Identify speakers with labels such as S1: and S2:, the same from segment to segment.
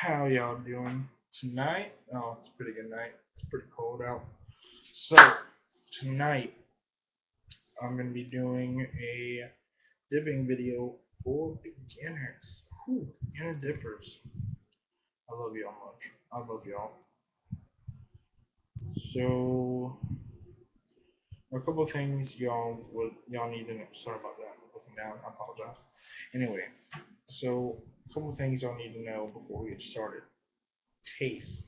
S1: How y'all doing tonight? Oh, it's a pretty good night. It's pretty cold out. So, tonight I'm going to be doing a dipping video for beginners. Whew, beginner dippers. I love y'all much. I love y'all. So, a couple of things y'all need to know. Sorry about that. I'm looking down. I apologize. Anyway, so a couple of things y'all need to know before we get started. Taste.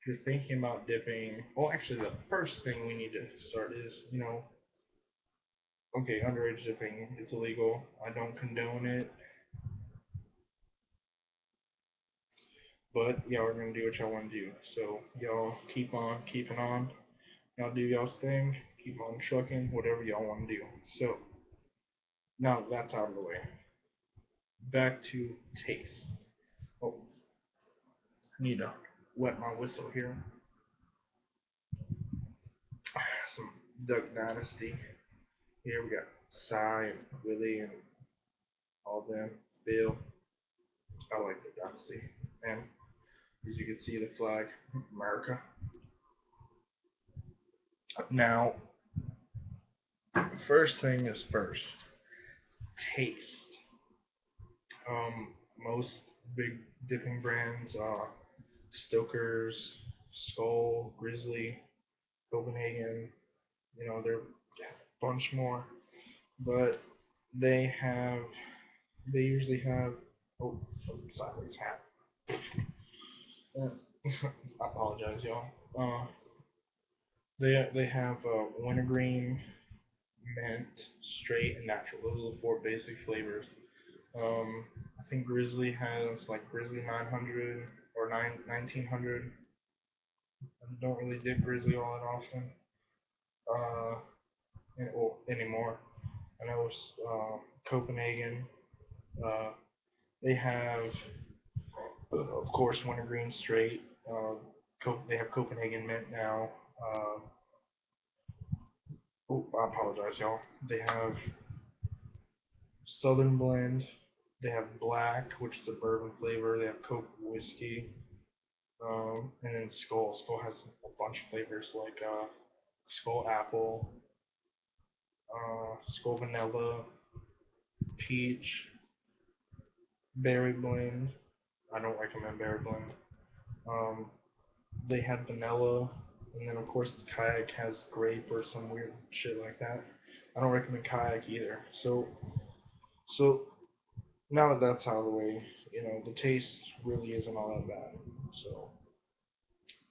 S1: If you're thinking about dipping, well, actually, the first thing we need to start is, okay, underage dipping, it's illegal. I don't condone it, but y'all are gonna do what y'all want to do. So y'all keep on keeping on. Y'all do y'all's thing. Keep on trucking, whatever y'all want to do. So now that that's out of the way, back to taste. Oh, I need to wet my whistle here. Some Duck Dynasty. Here we got Cy and Willie and all them. Bill. I like the Dynasty. And as you can see, the flag, America. Now, first thing is first. Taste. Most big dipping brands, Stoker's, Skull, Grizzly, Copenhagen. There are a bunch more, but they have, they usually have. Oh, sideways hat. I apologize, y'all. They have wintergreen, mint, straight, and natural. Those are the four basic flavors. I think Grizzly has like Grizzly 900 or 1900. I don't really dip Grizzly all that often anymore. I know Copenhagen. Uh, they have, of course, wintergreen straight. They have Copenhagen mint now. I apologize, y'all. They have Southern blend. They have black, which is a bourbon flavor. They have Coke whiskey. And then Skull. Skull has a bunch of flavors like Skull apple, Skull vanilla, peach, berry blend. I don't recommend berry blend. Um, they have vanilla, and then of course the kayak has grape or some weird shit like that. I don't recommend kayak either. So now that that's out of the way, the taste really isn't all that bad. So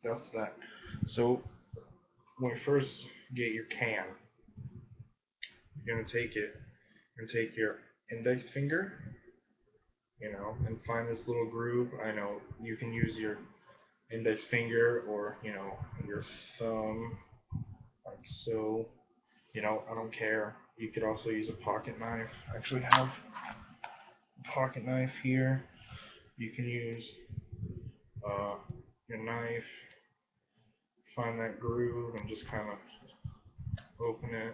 S1: that's that. So when you first get your can, you're gonna take it and take your index finger, and find this little groove. I know you can use your index finger or, your thumb, like so. I don't care. You could also use a pocket knife. I actually have a pocket knife here. You can use uh, your knife, find that groove, and just kind of open it.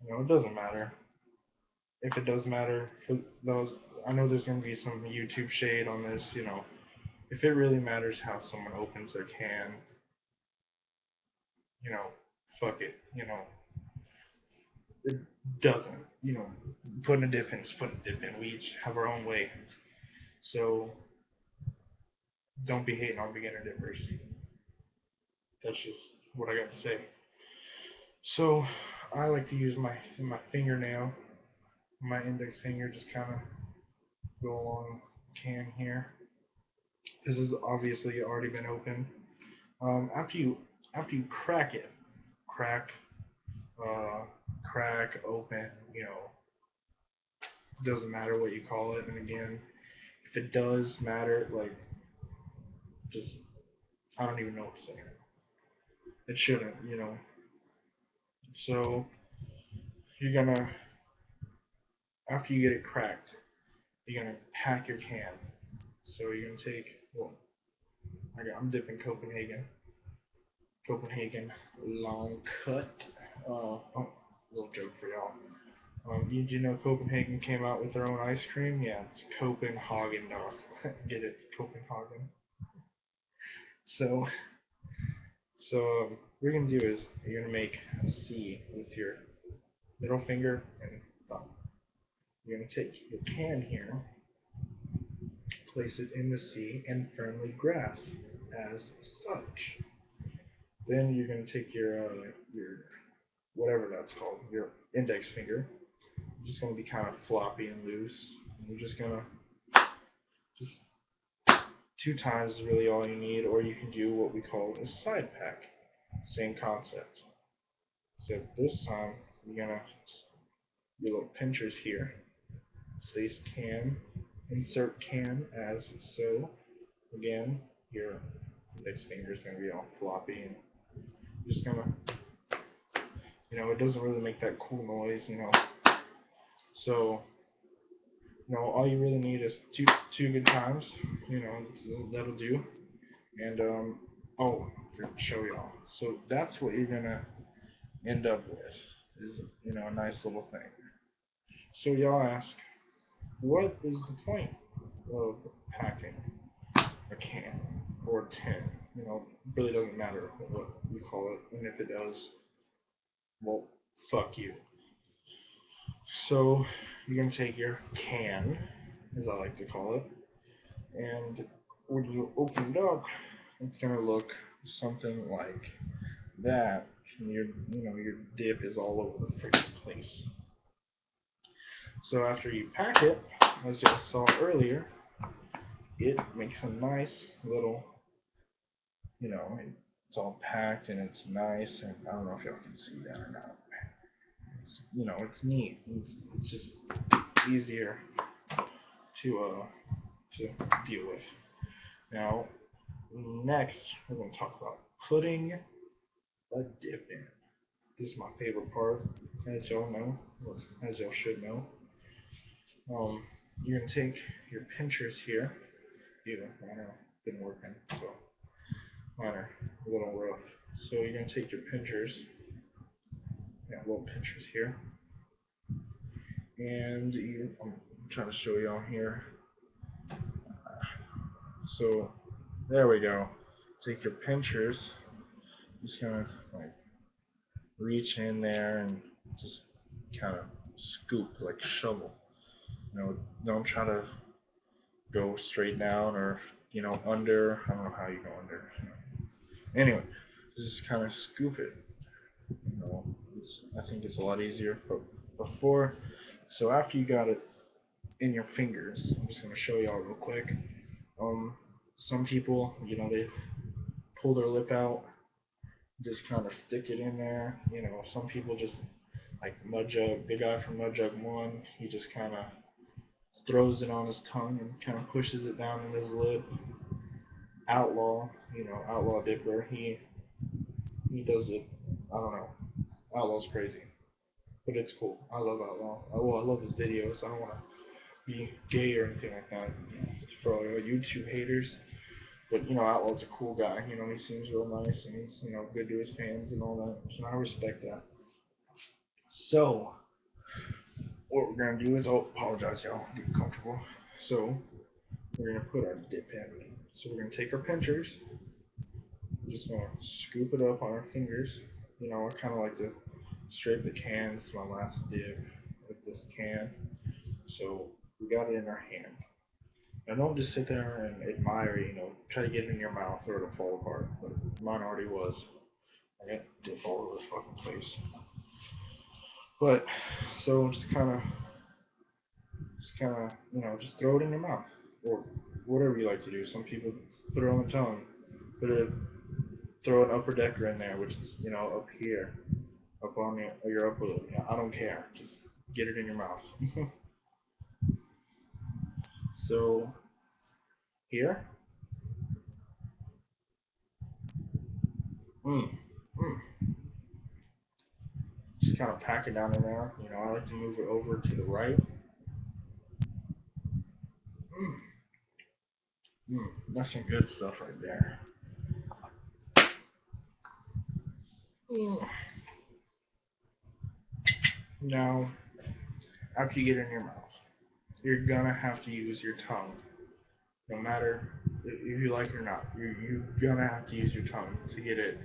S1: It doesn't matter. If it does matter for those, I know there's going to be some YouTube shade on this. If it really matters how someone opens their can, you know, fuck it. It doesn't. Putting a dip in is putting a dip in. We each have our own way. So don't be hating on beginner dippers. That's just what I got to say. So I like to use my fingernail, my index finger, just kind of go along the can here. This has obviously already been opened. After you crack it, crack, uh, crack, open, it doesn't matter what you call it. And again, if it does matter, like, just, I don't even know what to say. It shouldn't. So you're gonna, after you get it cracked, you're gonna pack your can. So you're gonna take, well, I'm dipping Copenhagen long cut. Oh, little joke for y'all. Did you know Copenhagen came out with their own ice cream? Yeah, it's Copenhagen. Get it, Copenhagen. So, so what you're gonna do is you're gonna make a C with your middle finger and thumb. You're gonna take your can here, place it in the C, and firmly grasp as such. Then you're gonna take your whatever that's called, your index finger. It's just gonna be kind of floppy and loose. And you're just gonna just two times is really all you need, or you can do what we call a side pack. Same concept. So this time you're gonna your little pinchers here. Place can, insert can as so. Again, your index finger is gonna be all floppy and just gonna it doesn't really make that cool noise. So all you really need is two good times. That'll do. And oh, to show y'all. So that's what you're gonna end up with is a nice little thing. So y'all ask, what is the point of packing a can or a tin? It really doesn't matter what you call it, and if it does, well, fuck you. So you're gonna take your can, as I like to call it, and when you open it up, it's gonna look something like that. Your dip is all over the freaking place. So after you pack it, as you saw earlier, it makes a nice little, it's all packed and it's nice. And I don't know if y'all can see that or not. It's neat. It's just easier to deal with. Now, next we're going to talk about putting a dip in. This is my favorite part, as y'all know, or as y'all should know. You're gonna take your pinchers here. Mine are been working, so mine are a little rough. So you're gonna take your pinchers, little pinchers here, and I'm trying to show y'all here. So there we go. Take your pinchers. Just gonna like reach in there and just kind of scoop like shovel. Don't try to go straight down or under. I don't know how you go under. Anyway, just kind of scoop it. I think it's a lot easier. But before, so after you got it in your fingers, I'm just gonna show y'all real quick. Some people, they pull their lip out, just kind of stick it in there. Some people just like Mudjug, the guy from Mudjug One, he just kind of throws it on his tongue and kind of pushes it down in his lip. Outlaw, Outlaw Dipper, he does it. I don't know. Outlaw's crazy, but it's cool. I love Outlaw. I love his videos. I don't want to be gay or anything like that for all your YouTube haters. But Outlaw's a cool guy. He seems real nice and he's good to his fans and all that. So I respect that. So what we're gonna do is apologize, y'all. Get comfortable. So we're gonna put our dip in. So we're gonna take our pinchers. We're just gonna scoop it up on our fingers. I kind of like to scrape the can. This is my last dip with this can. So we got it in our hand. Now don't just sit there and admire it, try to get it in your mouth or it'll fall apart. But mine already was. I got dip all over the fucking place. But so just throw it in your mouth or whatever you like to do. Some people put it on the tongue, throw an upper decker in there, which is up here, up on your upper lip. I don't care. Just get it in your mouth. So here, mm, mm. Just kind of pack it down in there. I like to move it over to the right. Mm, that's some good stuff right there. Mm. Now, after you get it in your mouth, you're gonna have to use your tongue, no matter if you like it or not. You're gonna have to use your tongue to get it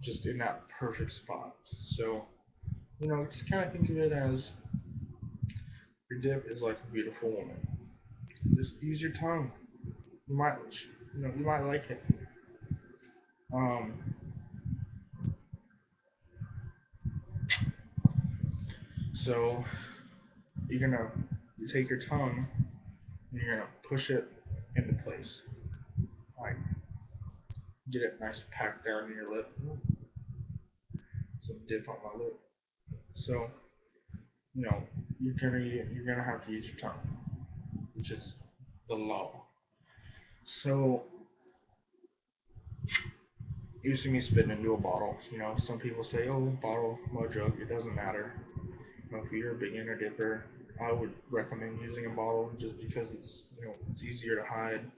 S1: just in that perfect spot. So just kind of think of it as your dip is like a beautiful woman. Just use your tongue. You might, you might like it. Um, so you take your tongue and you're gonna push it into place. Like get it nice packed down in your lip. Some dip on my lip. So you know you're gonna have to use your tongue, which is the law. So you see me spitting into a bottle. Some people say, "Oh, bottle, mud jug, it doesn't matter." If you're a beginner dipper, I would recommend using a bottle just because it's easier to hide.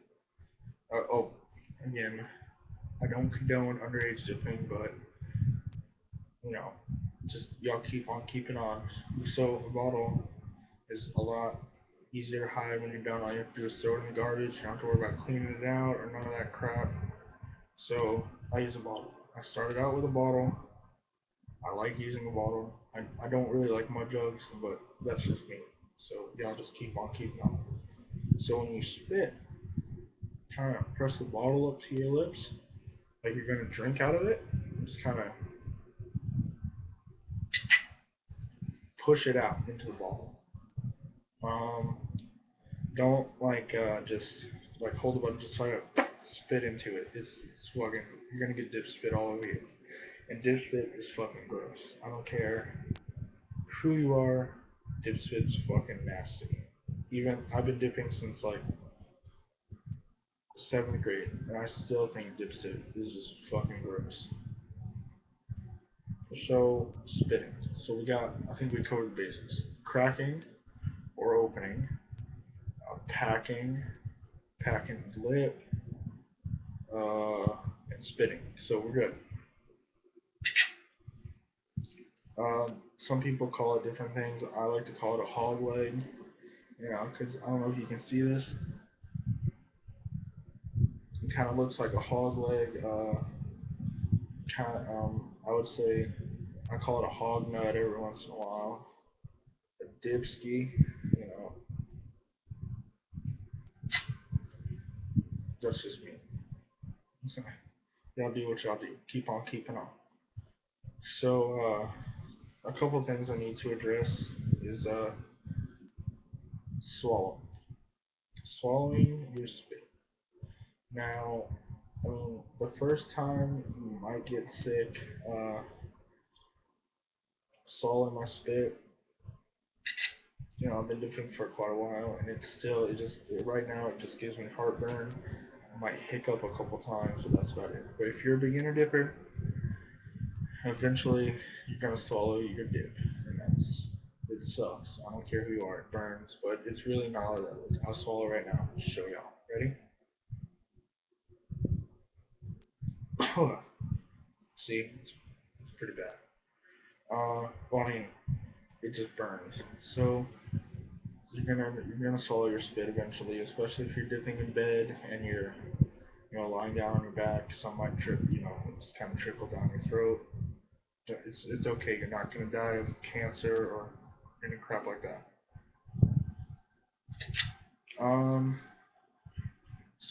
S1: Oh, again, I don't condone underage dipping, but you know, just y'all keep on keeping on. So a bottle is a lot easier to hide when you're done. All you have to do is throw it in the garbage. You don't have to worry about cleaning it out or none of that crap. So I use a bottle. I started out with a bottle. I like using a bottle. I don't really like mud jugs, but that's just me. So y'all just keep on keeping on. So when you spit, kind of press the bottle up to your lips, like you're gonna drink out of it. Just kind of push it out into the bottle. Um, don't just like hold the button, just try to spit into it. It's fucking. You're gonna get dip spit all over you. And dip spit is fucking gross. I don't care who you are. Dip spit's fucking nasty. Even I've been dipping since like seventh grade, and I still think dip spit is just fucking gross. So spitting. So I think we covered the basics. Cracking or opening, packing, packing the lip, and spitting. So we're good. Some people call it different things. I like to call it a hog leg, because I don't know if you can see this. It kind of looks like a hog leg. I would say I call it a hog nut every once in a while. A dipski, you know, that's just me. Y'all do what y'all do. Keep on keeping on. So, a couple things I need to address is swallow. Swallowing your spit. Now, I mean, the first time you might get sick, swallowing my spit. I've been dipping for quite a while, and right now it just gives me heartburn. I might hiccup a couple times, but that's about it. But if you're a beginner dipper, eventually you're gonna swallow your dip, and it sucks. I don't care who you are, it burns, but it's really not all that. I'll swallow right now. Show y'all. Ready? See, it's pretty bad. Well, I mean, it just burns. So you're gonna swallow your spit eventually, especially if you're dipping in bed and you're lying down on your back. Some might just kind of trickle down your throat. It's okay. You're not gonna die of cancer or any crap like that. Um,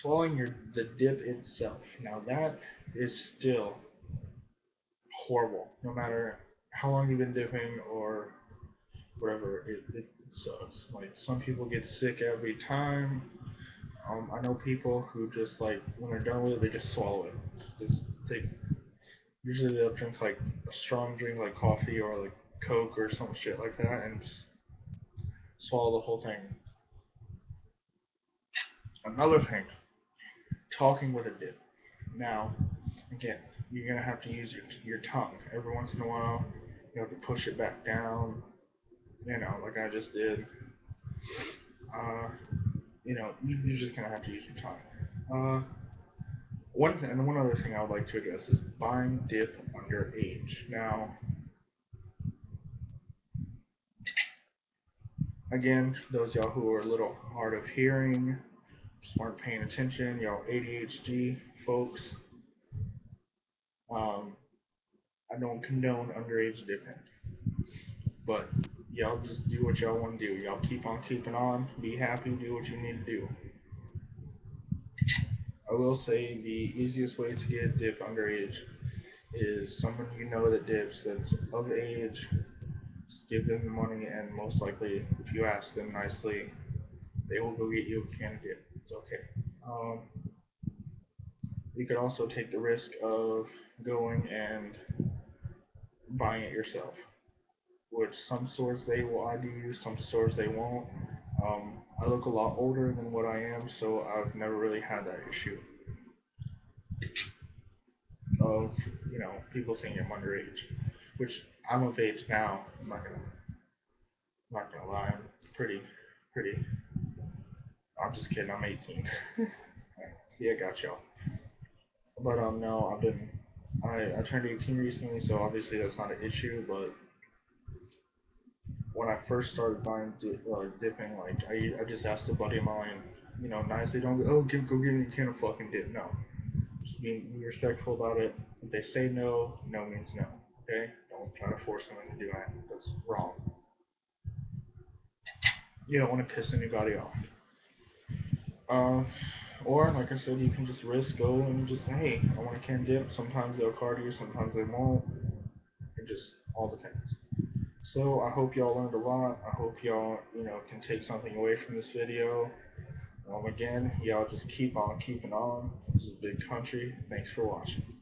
S1: swallowing the dip itself. Now that is still horrible. No matter how long you've been dipping or whatever, it sucks. Like some people get sick every time. I know people who just like when they're done with it, they just swallow it. Just take. Usually they'll drink like a strong drink like coffee or like Coke or some shit like that and just swallow the whole thing. Another thing, talking with a dip. Now, again, you're gonna have to use your tongue every once in a while. You have to push it back down. Like I just did. Uh, you're just gonna have to use your tongue. Uh, one other thing I would like to address is buying dip underage. Now, Again, those y'all who are a little hard of hearing, smart paying attention, y'all ADHD folks, um, I don't condone underage dipping, but y'all just do what y'all want to do. Y'all keep on keeping on, be happy, do what you need to do. I will say the easiest way to get dip underage is someone you know that dips that's of age. Just give them the money, and most likely, if you ask them nicely, they will go get you a can of dip. It's okay. Um, you could also take the risk of going and buying it yourself, which some stores they will ID you, some stores they won't. I look a lot older than what I am, so I've never really had that issue of people saying I'm underage, which I'm of age now. I'm not gonna lie, I'm pretty. I'm just kidding. I'm 18. See, I got y'all. But no, I turned 18 recently, so obviously that's not an issue. But when I first started buying dipping, like I just asked a buddy of mine, nicely, don't go give me a can of fucking dip. No, just be respectful about it. If they say no, no means no. Okay, don't try to force them into doing it. That's wrong. You don't want to piss anybody off. Uh, or like I said, you can just risk go and just hey, I want a can dip. Sometimes they'll card you, sometimes they won't. It just all depends. So I hope y'all learned a lot. I hope y'all can take something away from this video. Again, y'all just keep on keeping on. This is a big country. Thanks for watching.